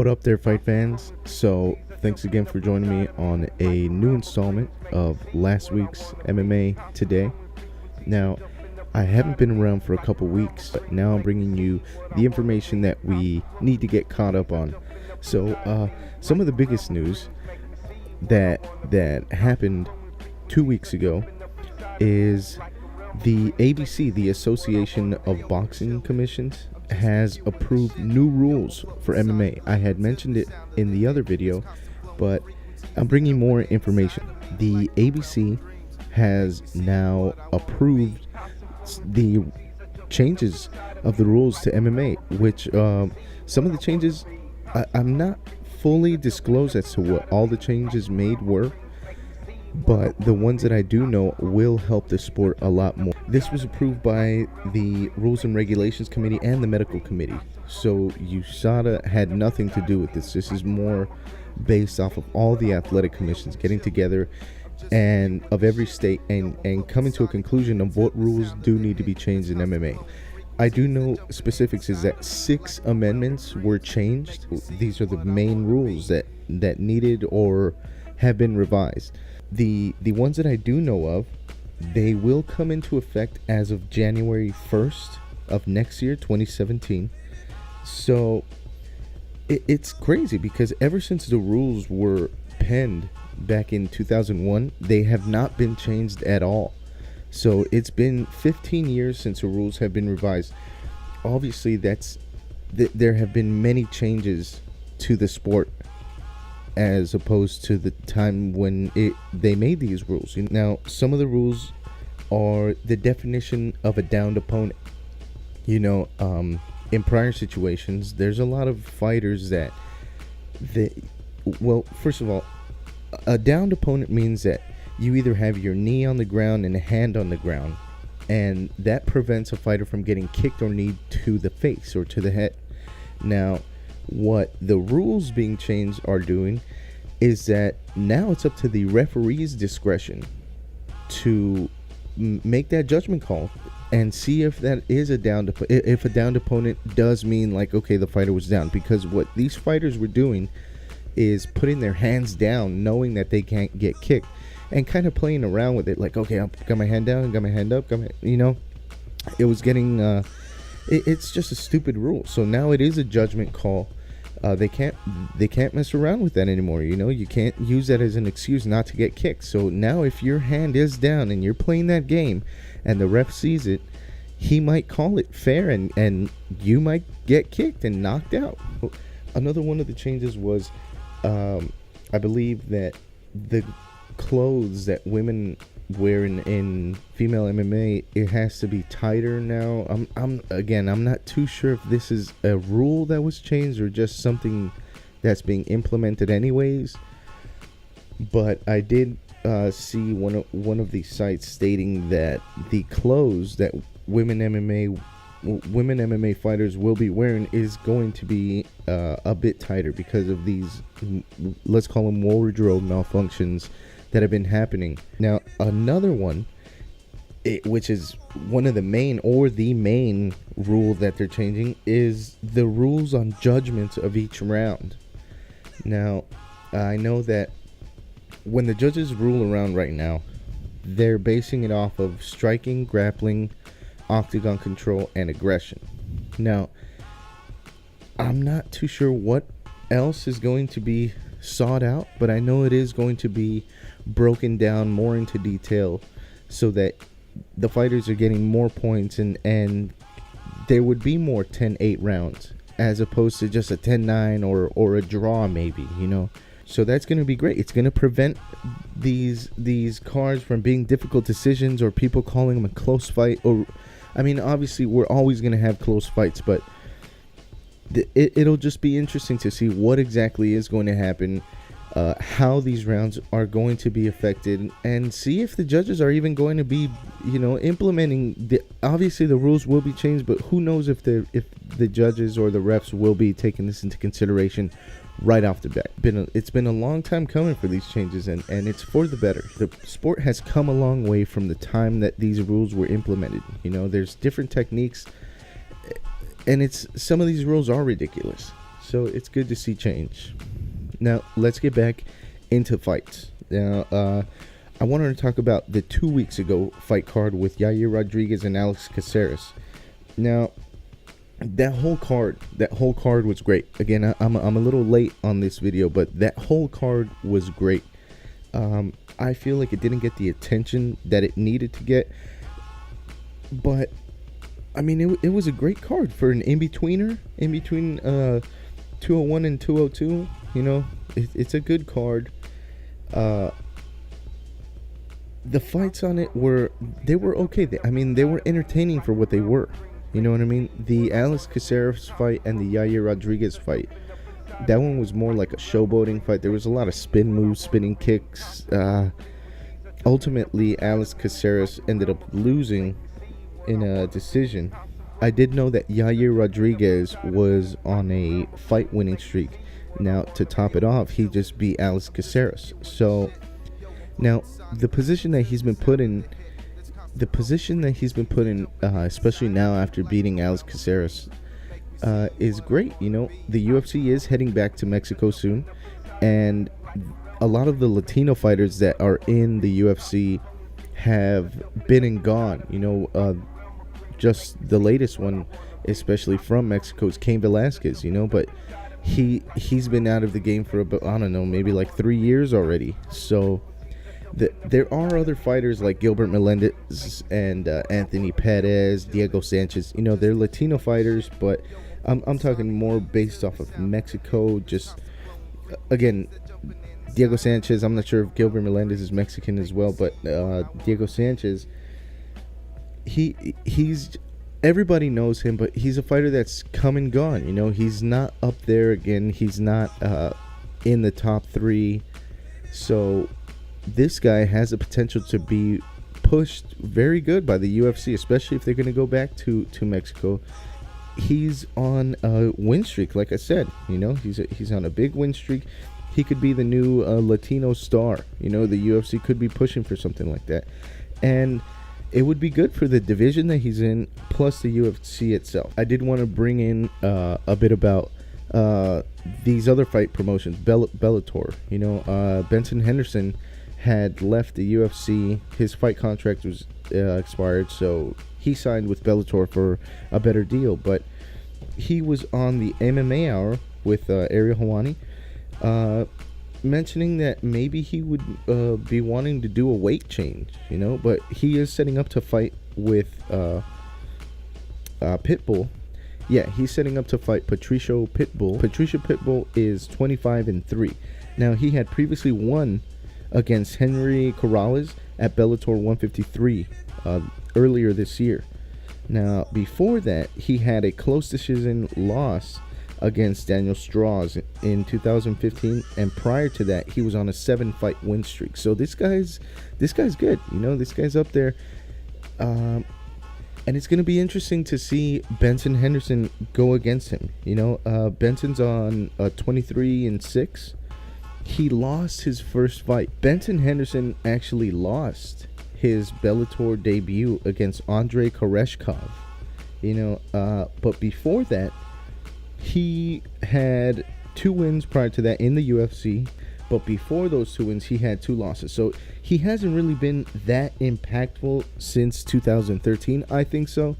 What up there, fight fans? So thanks again for joining me on a new installment of last week's MMA Today. Now, I haven't been around for a couple weeks, but now I'm bringing you the information that we need to get caught up on. So some of the biggest news that happened 2 weeks ago is the ABC, the Association of Boxing Commissions, has approved new rules for MMA. I had mentioned it in the other video, but I'm bringing more information. The ABC has now approved the changes of the rules to MMA, which some of the changes I'm not fully disclosed as to what all the changes made were, but the ones that I do know will help the sport a lot more. This was approved by the Rules and Regulations Committee and the Medical Committee. So USADA had nothing to do with this. This is more based off of all the athletic commissions getting together and of every state and coming to a conclusion of what rules do need to be changed in MMA. I do know specifics is that 6 amendments were changed. These are the main rules that needed or have been revised. The ones that I do know of, they will come into effect as of January 1st of next year, 2017. So it's crazy because ever since the rules were penned back in 2001, they have not been changed at all. So it's been 15 years since the rules have been revised. Obviously, there have been many changes to the sport as opposed to the time when they made these rules. Now, some of the rules are the definition of a downed opponent. In prior situations, there's a lot of fighters that first of all, a downed opponent means that you either have your knee on the ground and a hand on the ground, and that prevents a fighter from getting kicked or kneed to the face or to the head. Now, what the rules being changed are doing is that now it's up to the referee's discretion to make that judgment call and see if that is a downed if a downed opponent does mean like, okay, the fighter was down, because what these fighters were doing is putting their hands down knowing that they can't get kicked and kind of playing around with it, like, okay, I got my hand down, got my hand up, it was getting it's just a stupid rule. So now it is a judgment call. They can't mess around with that anymore. You can't use that as an excuse not to get kicked. So now if your hand is down and you're playing that game and the ref sees it, he might call it fair and you might get kicked and knocked out. Another one of the changes was I believe that the clothes that women wear in female MMA, it has to be tighter now. I'm not too sure if this is a rule that was changed or just something that's being implemented anyways. But I did see one of these sites stating that the clothes that women MMA fighters will be wearing is going to be a bit tighter because of these, let's call them wardrobe malfunctions that have been happening. Now, another one, which is one of the main rule that they're changing, is the rules on judgments of each round. Now, I know that when the judges rule around right now, they're basing it off of striking, grappling, octagon control, and aggression. Now, I'm not too sure what else is going to be sought out, but I know it is going to be broken down more into detail so that the fighters are getting more points and there would be more 10-8 rounds as opposed to just a 10-9 or a draw maybe, So that's going to be great. It's going to prevent these cards from being difficult decisions or people calling them a close fight. Obviously we're always going to have close fights, but it'll just be interesting to see what exactly is going to happen, how these rounds are going to be affected, and see if the judges are even going to be, implementing obviously the rules will be changed, but who knows if the judges or the refs will be taking this into consideration right off the bat. It's been a long time coming for these changes, and it's for the better. The sport has come a long way from the time that these rules were implemented. There's different techniques, and some of these rules are ridiculous. So it's good to see change. Now let's get back into fights. Now I wanted to talk about the 2 weeks ago fight card with Yair Rodriguez and Alex Caceres. Now that whole card was great. Again, I'm a little late on this video, but that whole card was great. I feel like it didn't get the attention that it needed to get, but I mean, it was a great card for an in-betweener, in between 201 and 202. You know, it's a good card. The fights on it were okay. They were entertaining for what they were. You know what I mean? The Alex Caceres fight and the Yair Rodriguez fight, that one was more like a showboating fight. There was a lot of spin moves, spinning kicks. Ultimately, Alex Caceres ended up losing in a decision. I did know that Yair Rodriguez was on a fight winning streak. Now, to top it off, he just beat Alex Caceres. So, now, the position that he's been put in, especially now after beating Alex Caceres, is great. You know, the UFC is heading back to Mexico soon, and a lot of the Latino fighters that are in the UFC have been and gone. You know, just the latest one, especially from Mexico, is Cain Velasquez. You know, but he's been out of the game for about, I don't know, maybe like 3 years already. So there are other fighters like Gilbert Melendez and Anthony Perez, Diego Sanchez. You know, they're Latino fighters, but I'm talking more based off of Mexico. Just again, Diego Sanchez. I'm not sure if Gilbert Melendez is Mexican as well, but Diego Sanchez, he's everybody knows him, but he's a fighter that's come and gone. You know, he's not up there again. He's not in the top 3. So this guy has the potential to be pushed very good by the UFC, especially if they're going to go back to Mexico. He's on a win streak, like I said. You know, he's on a big win streak. He could be the new Latino star. You know, the UFC could be pushing for something like that, and it would be good for the division that he's in, plus the UFC itself. I did want to bring in a bit about these other fight promotions, Bellator. You know, Benson Henderson had left the UFC. His fight contract was expired, so he signed with Bellator for a better deal. But he was on the MMA Hour with Ariel Helwani, mentioning that maybe he would be wanting to do a weight change, you know, but he is setting up to fight with Pitbull. Yeah, he's setting up to fight Patricio Pitbull. Patricio Pitbull is 25-3. Now, he had previously won against Henry Corrales at Bellator 153 earlier this year. Now, before that, he had a close decision loss against Daniel Strauss in 2015, and prior to that, he was on a 7-fight win streak. So this guy's good. You know, this guy's up there, and it's going to be interesting to see Benson Henderson go against him. You know, Benson's on 23-6. He lost his first fight. Benson Henderson actually lost his Bellator debut against Andrei Koreshkov. You know, but before that, he had 2 wins prior to that in the UFC. But before those 2 wins, he had 2 losses. So he hasn't really been that impactful since 2013, I think so.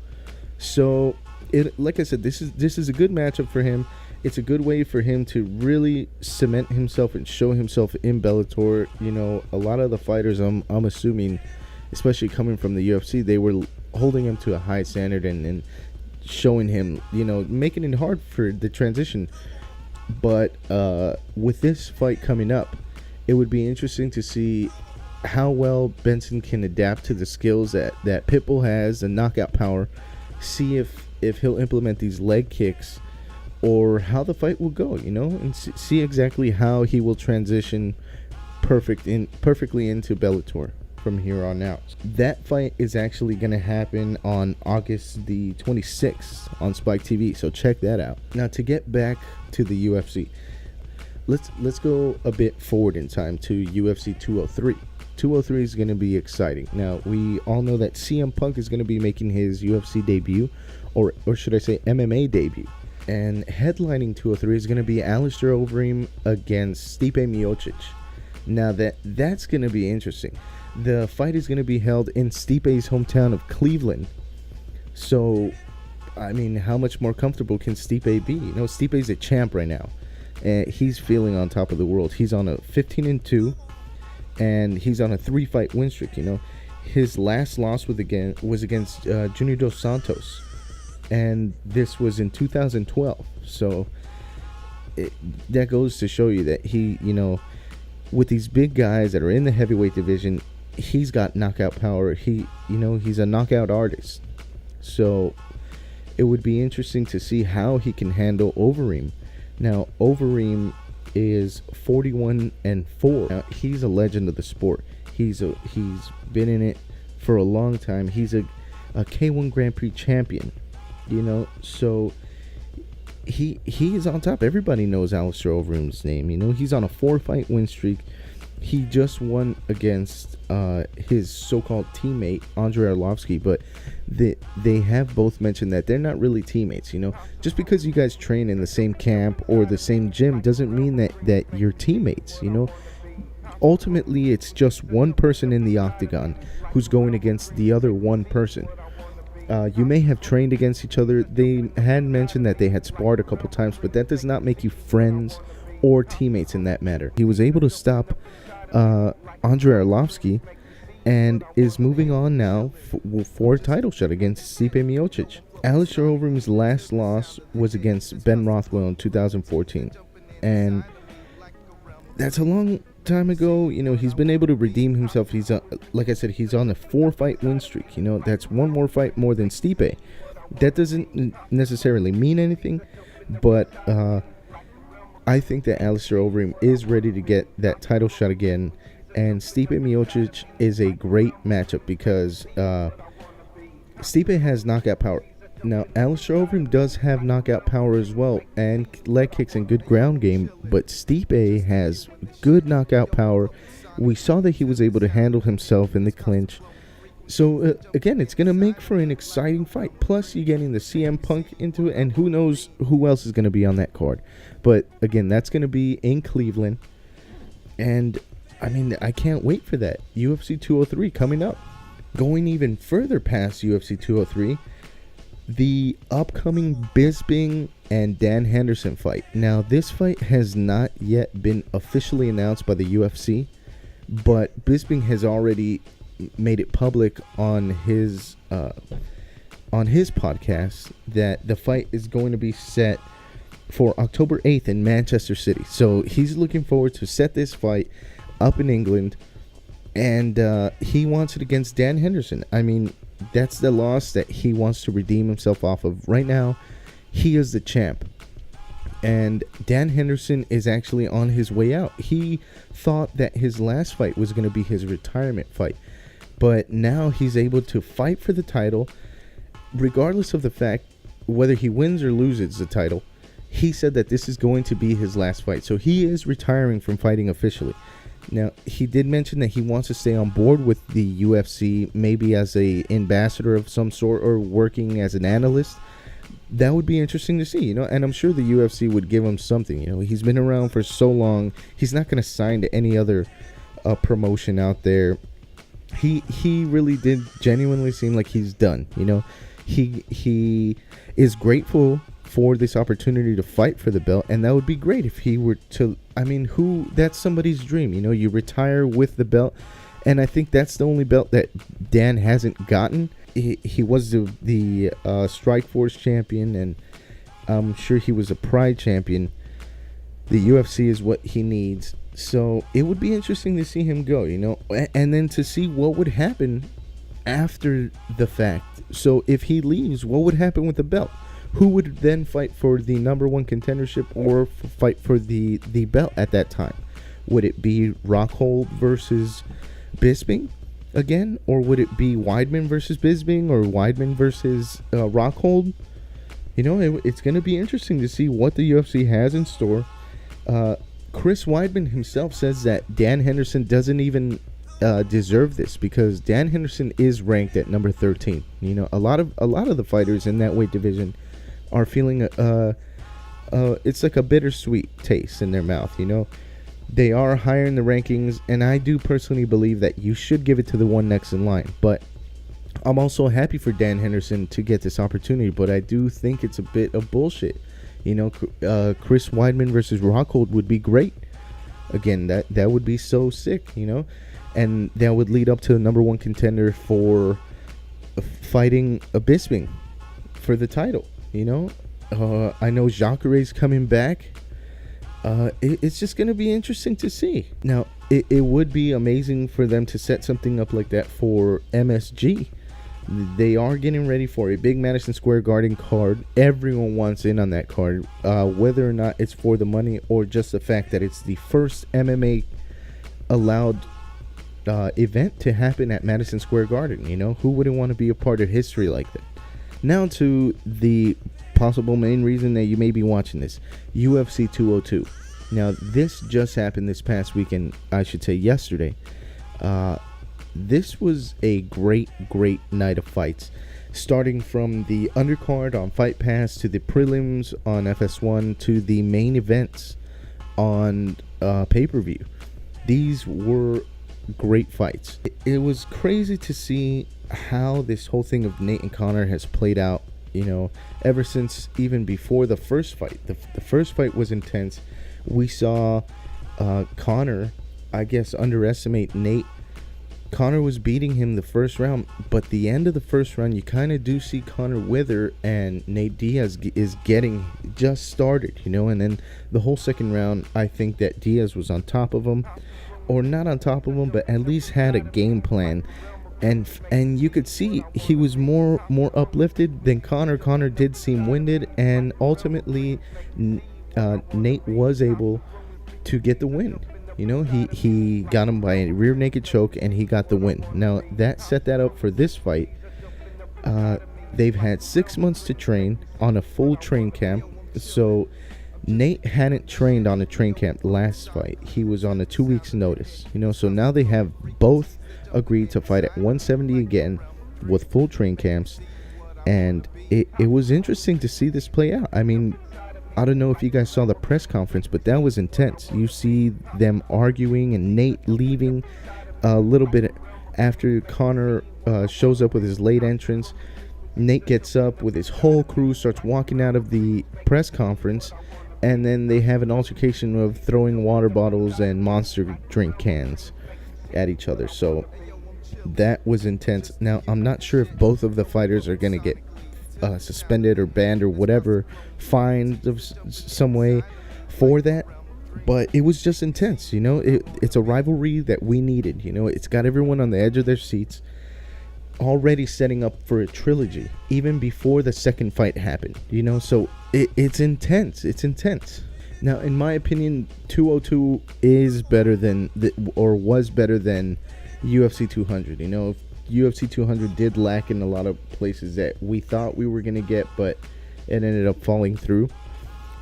So, like I said, this is a good matchup for him. It's a good way for him to really cement himself and show himself in Bellator. You know, a lot of the fighters, I'm assuming, especially coming from the UFC, they were holding him to a high standard and showing him, you know, making it hard for the transition. But with this fight coming up, it would be interesting to see how well Benson can adapt to the skills that Pitbull has, the knockout power. See if he'll implement these leg kicks, or how the fight will go, you know, and see exactly how he will transition perfectly into Bellator from here on out. That fight is actually going to happen on August the 26th on Spike TV, so check that out. Now, to get back to the UFC, let's go a bit forward in time to UFC 203. 203 is going to be exciting. Now, we all know that CM Punk is going to be making his UFC debut, or should I say MMA debut. And headlining 203 is going to be Alistair Overeem against Stipe Miocic. Now that's going to be interesting. The fight is going to be held in Stipe's hometown of Cleveland. So, I mean, how much more comfortable can Stipe be? You know, Stipe's a champ right now. And he's feeling on top of the world. He's on a 15-2, and he's on a 3-fight win streak. You know, his last loss was against Junior Dos Santos, and this was in 2012. So that goes to show you that he, you know, with these big guys that are in the heavyweight division, he's got knockout power. He, you know, he's a knockout artist. So it would be interesting to see how he can handle Overeem. Now, Overeem is 41-4. Now, he's a legend of the sport. He's been in it for a long time. He's a K1 Grand Prix champion, you know. So he is on top. Everybody knows Alistair Overeem's name. You know, he's on a 4-fight win streak. He just won against his so-called teammate Andrei Arlovsky, but they have both mentioned that they're not really teammates. You know, just because you guys train in the same camp or the same gym doesn't mean that you're teammates. You know, ultimately it's just one person in the octagon who's going against the other one person. You may have trained against each other. They had mentioned that they had sparred a couple times, but that does not make you friends or teammates in that matter. He was able to stop Andrei Arlovsky and is moving on now for a title shot against Stipe Miocic. Alistair Overeem's last loss was against Ben Rothwell in 2014, and that's a long time ago. You know, he's been able to redeem himself. He's like I said, he's on a 4-fight win streak. You know, that's one more fight more than Stipe. That doesn't necessarily mean anything, but I think that Alistair Overeem is ready to get that title shot again, and Stipe Miocic is a great matchup because Stipe has knockout power. Now, Alistair Overeem does have knockout power as well, and leg kicks and good ground game, but Stipe has good knockout power. We saw that he was able to handle himself in the clinch. So, again, it's going to make for an exciting fight. Plus, you're getting the CM Punk into it, and who knows who else is going to be on that card. But, again, that's going to be in Cleveland. And, I mean, I can't wait for that. UFC 203 coming up. Going even further past UFC 203, the upcoming Bisping and Dan Henderson fight. Now, this fight has not yet been officially announced by the UFC, but Bisping has already made it public on his podcast that the fight is going to be set for October 8th in Manchester City. So he's looking forward to set this fight up in England, and he wants it against Dan Henderson. I mean, that's the loss that he wants to redeem himself off of. Right now, he is the champ, and Dan Henderson is actually on his way out. He thought that his last fight was going to be his retirement fight, but now he's able to fight for the title, regardless of the fact whether he wins or loses the title. He said that this is going to be his last fight, so he is retiring from fighting officially. Now, he did mention that he wants to stay on board with the UFC, maybe as a ambassador of some sort or working as an analyst. That would be interesting to see, you know, and I'm sure the UFC would give him something. You know, he's been around for so long. He's not going to sign to any other promotion out there. He really did genuinely seem like he's done, you know. He is grateful for this opportunity to fight for the belt, and that would be great if he were to. I mean, that's somebody's dream, you know. You retire with the belt, and I think that's the only belt that Dan hasn't gotten. He was the Strikeforce champion, and I'm sure he was a Pride champion. The UFC is what he needs, so it would be interesting to see him go, you know, and then to see what would happen after the fact. So if he leaves, what would happen with the belt? Who would then fight for the number one contendership or fight for the belt at that time? Would it be Rockhold versus Bisping again? Or would it be Weidman versus Bisping or Weidman versus Rockhold? You know, it's going to be interesting to see what the UFC has in store. Chris Weidman himself says that Dan Henderson doesn't even deserve this because Dan Henderson is ranked at number 13. You know, a lot of the fighters in that weight division are feeling it's like a bittersweet taste in their mouth. They are higher in the rankings, and I do personally believe that you should give it to the one next in line. But I'm also happy for Dan Henderson to get this opportunity, but I do think it's a bit of bullshit. Chris Weidman versus Rockhold would be great. Again, that would be so sick, and that would lead up to the number one contender for fighting a Bisping for the title. I know Jacare's coming back. It's just going to be interesting to see. Now, it would be amazing for them to set something up like that for MSG. They are getting ready for a big Madison Square Garden card. Everyone wants in on that card, whether or not it's for the money or just the fact that it's the first MMA allowed event to happen at Madison Square Garden. Who wouldn't want to be a part of history like that? Now to the possible main reason that you may be watching this, UFC 202. Now, this just happened this past weekend, I should say yesterday. This was a great night of fights, starting from the undercard on Fight Pass to the prelims on FS1 to the main events on pay-per-view. These were great fights. It was crazy to see how this whole thing of Nate and Conor has played out, ever since even before the first fight. The first fight was intense. We saw Conor, I guess, underestimate Nate. Conor was beating him the first round, but the end of the first round, you kind of do see Conor wither, and Nate Diaz is getting just started, and then the whole second round, I think that Diaz was on top of him, or not on top of him, but at least had a game plan, and you could see he was more uplifted than Conor. Conor did seem winded, and ultimately Nate was able to get the win. He got him by a rear naked choke, and he got the win. Now, that set that up for this fight. They've had 6 months to train on a full train camp. So Nate hadn't trained on a train camp last fight. He was on a 2 weeks notice. So now they have both agreed to fight at 170 again with full train camps. And it was interesting to see this play out. I mean, I don't know if you guys saw the press conference, but that was intense. You see them arguing and Nate leaving a little bit after Conor shows up with his late entrance. Nate gets up with his whole crew, starts walking out of the press conference, and then they have an altercation of throwing water bottles and Monster drink cans at each other. So that was intense. Now, I'm not sure if both of the fighters are going to get suspended or banned or whatever, fined of some way for that, but it was just intense. It's a rivalry that we needed. It's got everyone on the edge of their seats, already setting up for a trilogy even before the second fight happened. So it's intense. Now, in my opinion, 202 is better than was better than UFC 200. UFC 200 did lack in a lot of places that we thought we were going to get, but it ended up falling through.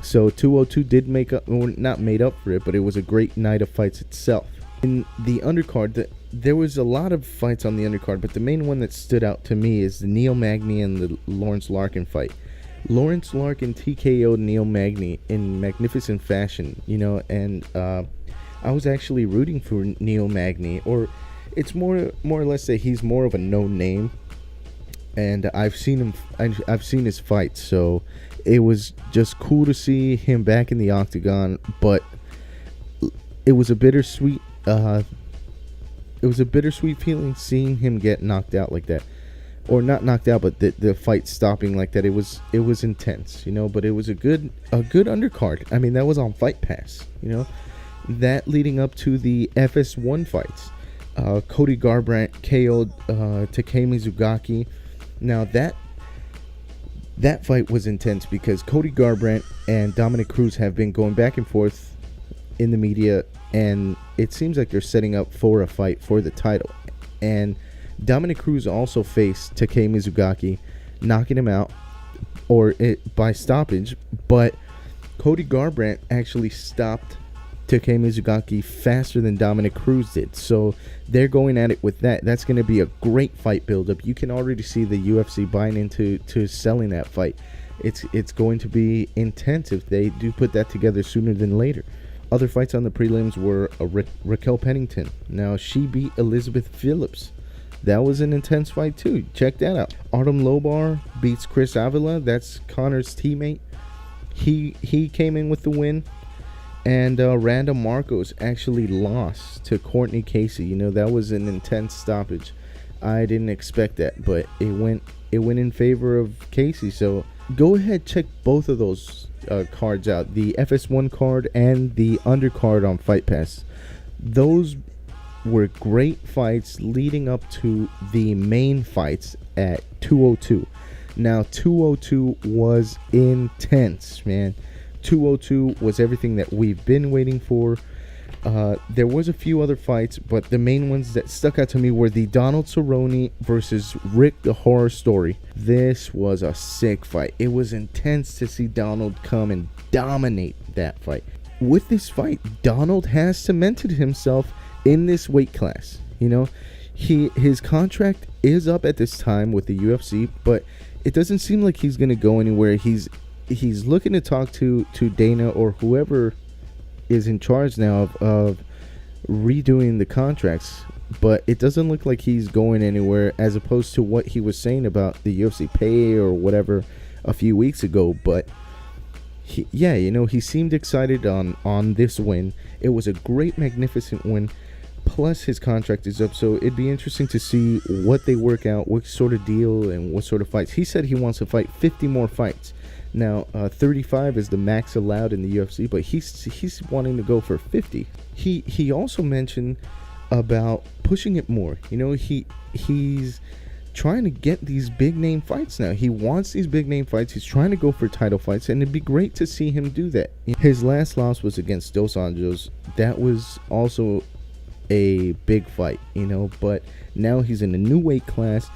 So 202 did not made up for it, but it was a great night of fights itself. In the undercard, there was a lot of fights on the undercard, but the main one that stood out to me is the Neil Magny and the Lawrence Larkin fight. Lawrence Larkin TKO'd Neil Magny in magnificent fashion, and I was actually rooting for Neil Magny, or it's more or less that he's more of a known name, and I've seen his fights, so it was just cool to see him back in the octagon. But it was a bittersweet feeling seeing him get knocked out like that, or not knocked out, but the fight stopping like that. It was intense, but it was a good undercard. I mean, that was on Fight Pass, that leading up to the FS1 fights. Cody Garbrandt KO'd Takemi Zugaki. Now that fight was intense because Cody Garbrandt and Dominic Cruz have been going back and forth in the media, and it seems like they're setting up for a fight for the title. And Dominic Cruz also faced Takemi Zugaki, knocking him out by stoppage, but Cody Garbrandt actually stopped Takemi Zugaki faster than Dominic Cruz did. So they're going at it with that. That's going to be a great fight buildup. You can already see the UFC buying into selling that fight. It's going to be intense if they do put that together sooner than later. Other fights on the prelims were Raquel Pennington. Now, she beat Elizabeth Phillips. That was an intense fight too. Check that out. Artem Lobar beats Chris Avila. That's Connor's teammate. He came in with the win. And Randa Marcos actually lost to Courtney Casey. You know, that was an intense stoppage. I didn't expect that, but it went in favor of Casey. So go ahead, check both of those cards out, the FS1 card and the undercard on Fight Pass. Those were great fights leading up to the main fights at 202. Now, 202 was intense, man. 202 was everything that we've been waiting for. There was a few other fights, but the main ones that stuck out to me were the Donald Cerrone versus Rick the Horror Story. This was a sick fight. It was intense to see Donald come and dominate that fight. With this fight, Donald has cemented himself in this weight class. You know, his contract is up at this time with the UFC, but it doesn't seem like he's going to go anywhere. He's looking to talk to Dana or whoever is in charge now of redoing the contracts, but it doesn't look like he's going anywhere, as opposed to what he was saying about the UFC pay or whatever a few weeks ago. But he seemed excited on this win. It was a great, magnificent win. Plus, his contract is up, so it'd be interesting to see what they work out, what sort of deal and what sort of fights. He said he wants to fight 50 more fights. Now, 35 is the max allowed in the UFC, but he's wanting to go for 50. He also mentioned about pushing it more. You know, he's trying to get these big name fights now. He wants these big name fights. He's trying to go for title fights, and it'd be great to see him do that. His last loss was against Dos Anjos. That was also a big fight, you know, but now he's in a new weight class.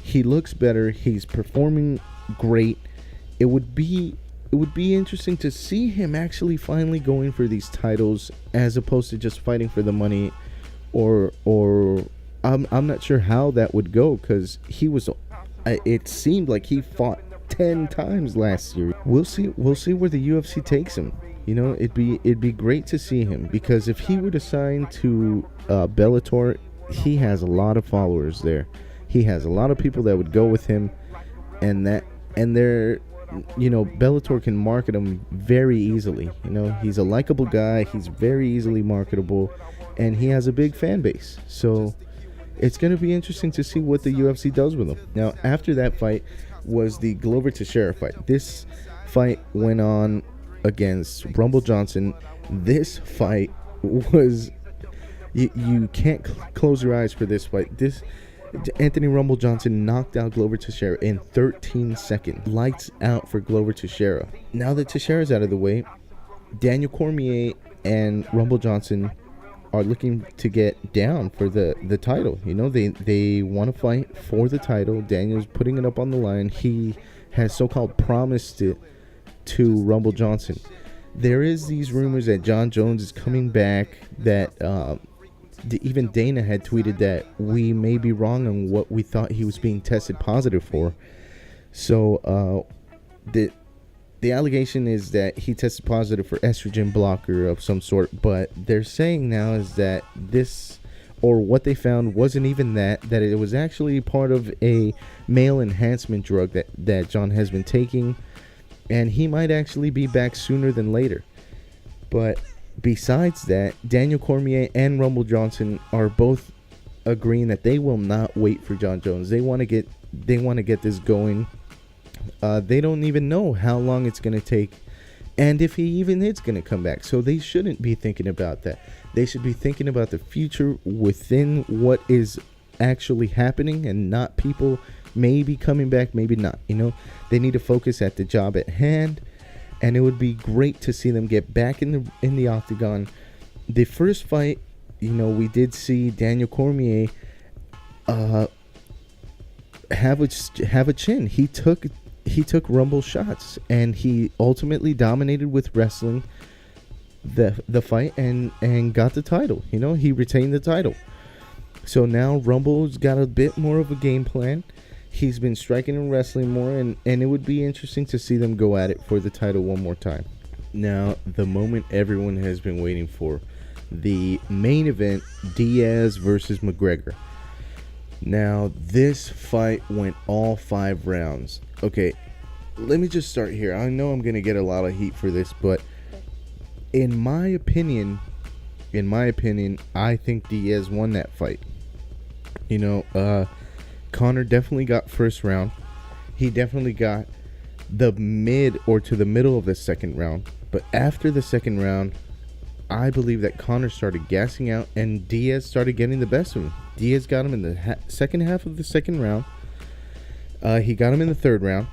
He looks better. He's performing great. It would be interesting to see him actually finally going for these titles, as opposed to just fighting for the money, or I'm not sure how that would go, because it seemed like he fought 10 times last year. We'll see where the UFC takes him. You know, it'd be great to see him, because if he were to sign to Bellator, he has a lot of followers there. He has a lot of people that would go with him, and they're, you know, Bellator can market him very easily. You know, he's a likable guy. He's very easily marketable, and he has a big fan base. So it's going to be interesting to see what the UFC does with him. Now, after that fight was the Glover Teixeira fight. This fight went on against Rumble Johnson. This fight was, you can't close your eyes for this fight. Anthony Rumble Johnson knocked out Glover Teixeira in 13 seconds. Lights out for Glover Teixeira. Now that Teixeira's out of the way, Daniel Cormier and Rumble Johnson are looking to get down for the title. You know, they want to fight for the title. Daniel's putting it up on the line. He has so-called promised it to Rumble Johnson. There is these rumors that John Jones is coming back, that even Dana had tweeted that we may be wrong on what we thought he was being tested positive for. So the allegation is that he tested positive for estrogen blocker of some sort, but they're saying now is that this, or what they found, wasn't even that it was actually part of a male enhancement drug that John has been taking, and he might actually be back sooner than later. But besides that, Daniel Cormier and Rumble Johnson are both agreeing that they will not wait for John Jones. They want to get this going. They don't even know how long it's going to take, and if he even is going to come back. So they shouldn't be thinking about that. They should be thinking about the future within what is actually happening, and not people maybe coming back, maybe not. You know, they need to focus at the job at hand. And it would be great to see them get back in the octagon. The first fight, you know, we did see Daniel Cormier have a chin. He took Rumble shots, and he ultimately dominated with wrestling the fight and got the title. You know, he retained the title. So now Rumble's got a bit more of a game plan. He's been striking and wrestling more, and it would be interesting to see them go at it for the title one more time. Now, the moment everyone has been waiting for, the main event, Diaz versus McGregor. Now, this fight went all 5 rounds. Okay, let me just start here. I know I'm going to get a lot of heat for this, but in my opinion, I think Diaz won that fight. Conor definitely got first round. He definitely got the mid or to the middle of the second round. But after the second round, I believe that Conor started gassing out and Diaz started getting the best of him. Diaz got him in the second half of the second round. He got him in the third round.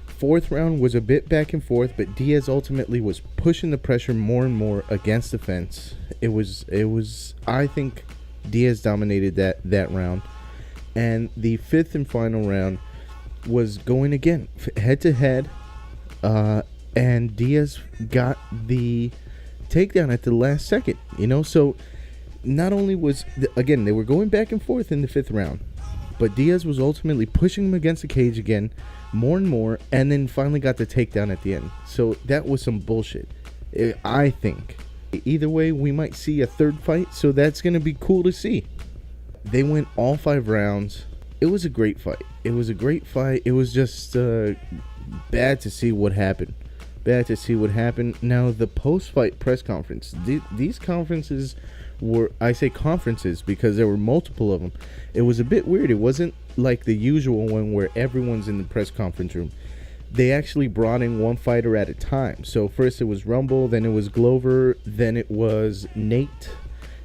Fourth round was a bit back and forth, but Diaz ultimately was pushing the pressure more and more against the fence. It was I think Diaz dominated that round. And the fifth and final round was going again head to head. And Diaz got the takedown at the last second, so not only was again they were going back and forth in the fifth round, but Diaz was ultimately pushing him against the cage again more and more, and then finally got the takedown at the end. So that was some bullshit, I think. Either way, we might see a third fight, so that's going to be cool to see. They went all 5 rounds. It was a great fight. It was just bad to see what happened. Now, the post-fight press conference. These conferences were, I say conferences because there were multiple of them. It was a bit weird. It wasn't like the usual one where everyone's in the press conference room. They actually brought in one fighter at a time. So first it was Rumble, then it was Glover, then it was Nate.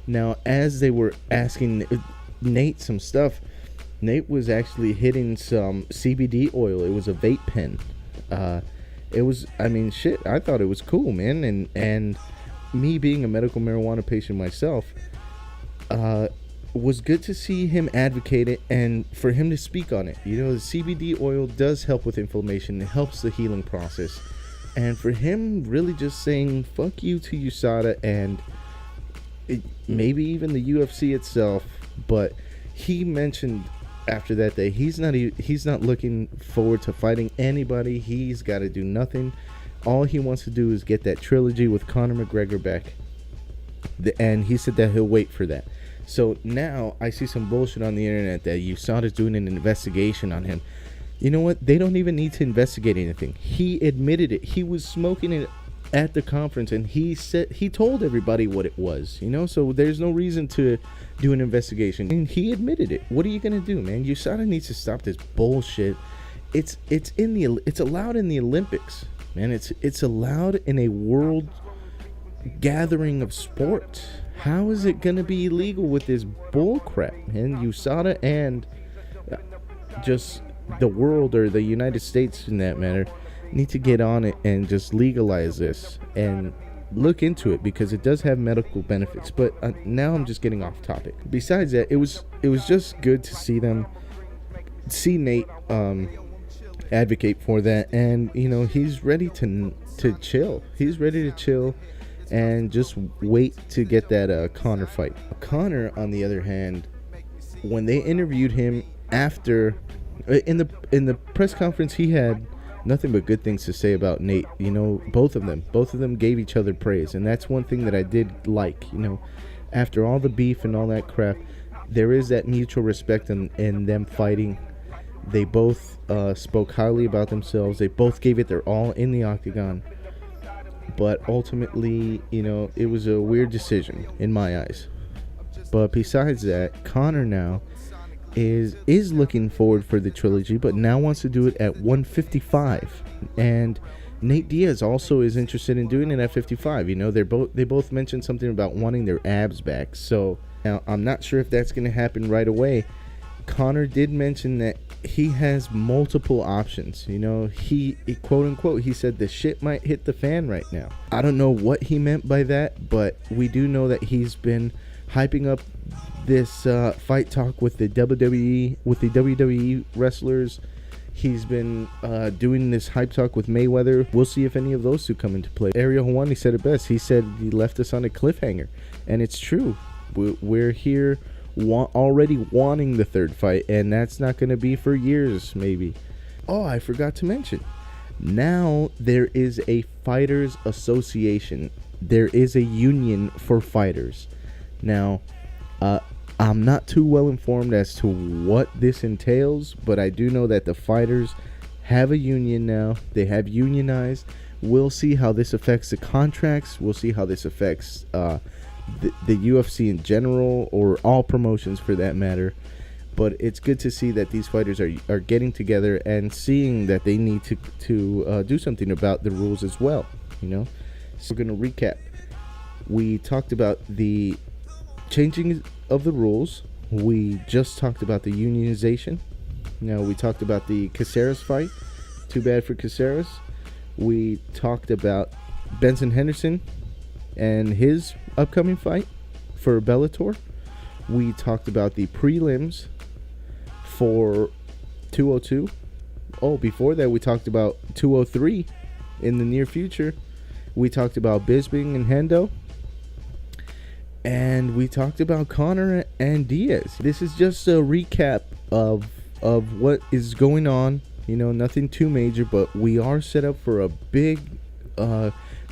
Now, as they were asking Nate some stuff, Nate was actually hitting some CBD oil. It was a vape pen. It was, I thought it was cool, man. And me being a medical marijuana patient myself, was good to see him advocate it and for him to speak on it. The CBD oil does help with inflammation. It helps the healing process. And for him really just saying fuck you to USADA and maybe even the UFC itself, but he mentioned after that he's not looking forward to fighting anybody. He's got to do nothing. All he wants to do is get that trilogy with Conor McGregor back. And he said that he'll wait for that. So now I see some bullshit on the internet that USADA's doing an investigation on him. You know what? They don't even need to investigate anything. He admitted it. He was smoking it at the conference, and he told everybody what it was. So there's no reason to do an investigation. And he admitted it. What are you gonna do, man? USADA needs to stop this bullshit. It's allowed in the Olympics, man. It's allowed in a world gathering of sport. How is it gonna be illegal with this bull crap, man? USADA and just the world, or the United States in that matter, need to get on it and just legalize this and look into it, because it does have medical benefits. But now I'm just getting off topic. Besides that, it was just good to see Nate advocate for that, and he's ready to chill. He's ready to chill and just wait to get that Conor fight. Conor, on the other hand, when they interviewed him after in the press conference, he had nothing but good things to say about Nate. Both of them gave each other praise, and that's one thing that I did like. After all the beef and all that crap, there is that mutual respect in them fighting. They both spoke highly about themselves. They both gave it their all in the octagon. But ultimately, it was a weird decision in my eyes. But besides that, Conor now is looking forward for the trilogy, but now wants to do it at 155. And Nate Diaz also is interested in doing it at 55. They both mentioned something about wanting their abs back. So now I'm not sure if that's going to happen right away. Conor did mention that he has multiple options. He quote unquote, he said the shit might hit the fan right now. I don't know what he meant by that, but we do know that he's been hyping up this fight talk with the WWE wrestlers. He's been doing this hype talk with Mayweather. We'll see if any of those two come into play. Ariel Helwani said it best. He said he left us on a cliffhanger, and it's true. We're here already wanting the third fight, and that's not going to be for years, maybe. Oh, I forgot to mention. Now there is a fighters association. There is a union for fighters. Now, I'm not too well informed as to what this entails, but I do know that the fighters have a union now. They have unionized. We'll see how this affects the contracts. We'll see how this affects the UFC in general, or all promotions for that matter. But it's good to see that these fighters are getting together and seeing that they need to do something about the rules as well. So we're going to recap. We talked about the changing of the rules. We just talked about the unionization. Now we talked about the Caceres fight. Too bad for Caceres. We talked about Benson Henderson and his upcoming fight for Bellator. We talked about the prelims for 202. Oh, before that we talked about 203 in the near future. We talked about Bisping and Hendo. And we talked about Conor and Diaz. This is just a recap of what is going on. Nothing too major, but we are set up for a big,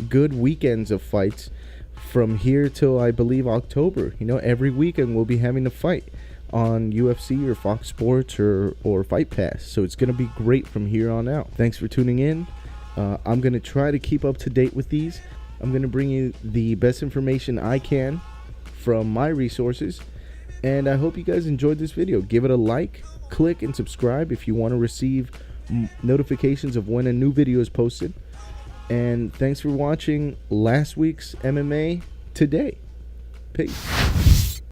good weekends of fights from here till, I believe, October. Every weekend we'll be having a fight on UFC or Fox Sports or Fight Pass. So it's going to be great from here on out. Thanks for tuning in. I'm going to try to keep up to date with these. I'm going to bring you the best information I can from my resources, and I hope you guys enjoyed this video. Give it a like, click, and subscribe if you want to receive notifications of when a new video is posted. And thanks for watching last week's MMA Today. Peace.